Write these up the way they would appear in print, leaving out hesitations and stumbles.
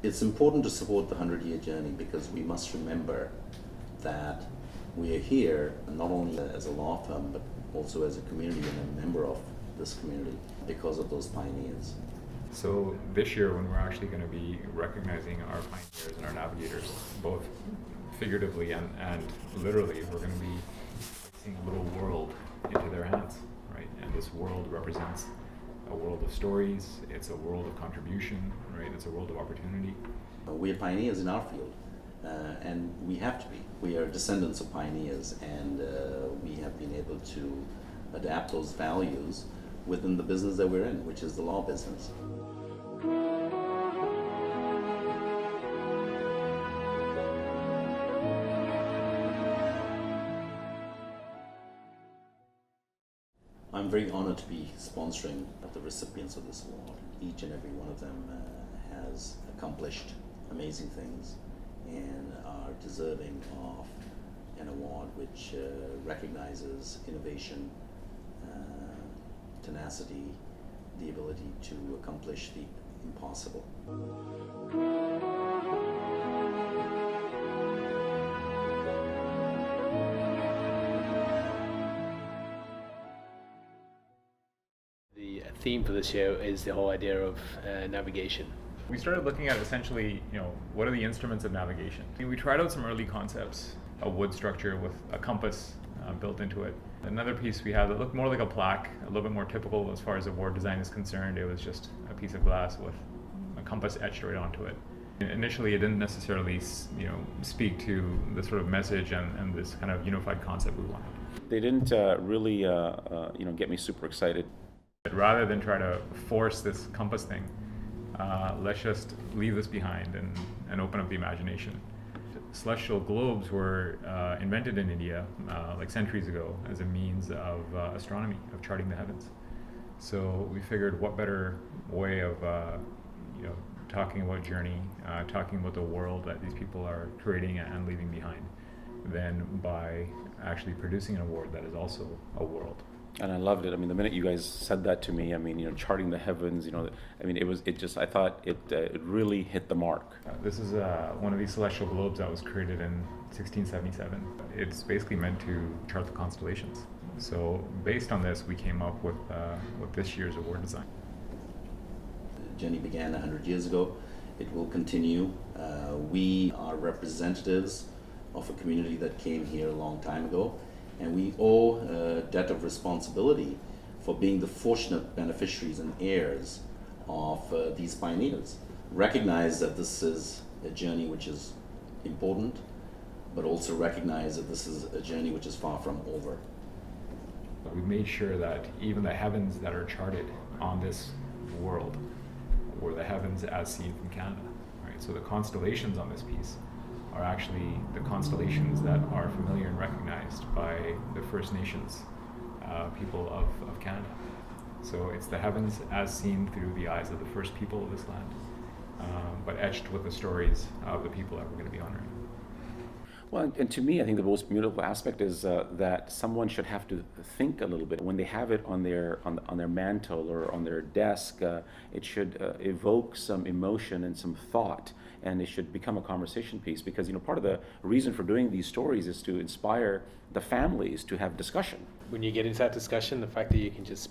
It's important to support the 100-year journey because we must remember that we are here not only as a law firm but also as a community and a member of this community because of those pioneers. So this year, when we're actually going to be recognizing our pioneers and our navigators, both figuratively and literally, we're going to be placing a little world into their hands, right? And this world represents a world of stories, it's a world of contribution, right? It's a world of opportunity. We are pioneers in our field, and we have to be. We are descendants of pioneers, and we have been able to adapt those values within the business that we're in, which is the law business. I'm very honored to be sponsoring the recipients of this award. Each and every one of them has accomplished amazing things and are deserving of an award which recognizes innovation, tenacity, the ability to accomplish the impossible. The theme for this year is the whole idea of navigation. We started looking at essentially, what are the instruments of navigation? We tried out some early concepts, a wood structure with a compass built into it. Another piece we had that looked more like a plaque, a little bit more typical as far as award design is concerned. It was just a piece of glass with a compass etched right onto it. Initially, it didn't necessarily, speak to the sort of message and this kind of unified concept we wanted. They didn't really, get me super excited. Rather than try to force this compass thing, let's just leave this behind and open up the imagination. Celestial globes were invented in India like centuries ago as a means of astronomy, of charting the heavens. So we figured what better way of talking about journey, talking about the world that these people are creating and leaving behind than by actually producing an award that is also a world. And I loved it. I mean, the minute you guys said that to me, charting the heavens, I thought it really hit the mark. This is one of these celestial globes that was created in 1677. It's basically meant to chart the constellations. So based on this, we came up with this year's award design. The journey began 100 years ago. It will continue. We are representatives of a community that came here a long time ago. And we owe a debt of responsibility for being the fortunate beneficiaries and heirs of these pioneers. Recognize that this is a journey which is important, but also recognize that this is a journey which is far from over. We made sure that even the heavens that are charted on this world were the heavens as seen from Canada. Right? So the constellations on this piece are actually the constellations that are familiar and recognized by the First Nations people of Canada. So it's the heavens as seen through the eyes of the first people of this land, but etched with the stories of the people that we're going to be honoring. Well, and to me, I think the most beautiful aspect is that someone should have to think a little bit when they have it on their mantle or on their desk. It should evoke some emotion and some thought, and it should become a conversation piece. Because part of the reason for doing these stories is to inspire the families to have discussion. When you get into that discussion, the fact that you can just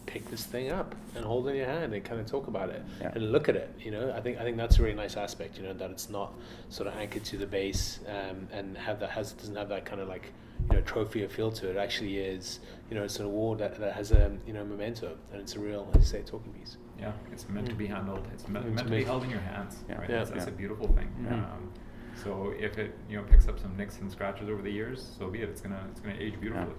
pick this thing up and hold it in your hand and kind of talk about it and look at it, I think that's a really nice aspect, that it's not sort of anchored to the base and doesn't have that kind of like trophy or feel to it. It actually is it's an award that has a memento, and it's a real, as you say, talking piece. Yeah, it's meant to be handled. It's meant to be held in your hands. Yeah. Right? Yeah. That's a beautiful thing. So if it picks up some nicks and scratches over the years, so be it. It's gonna age beautifully.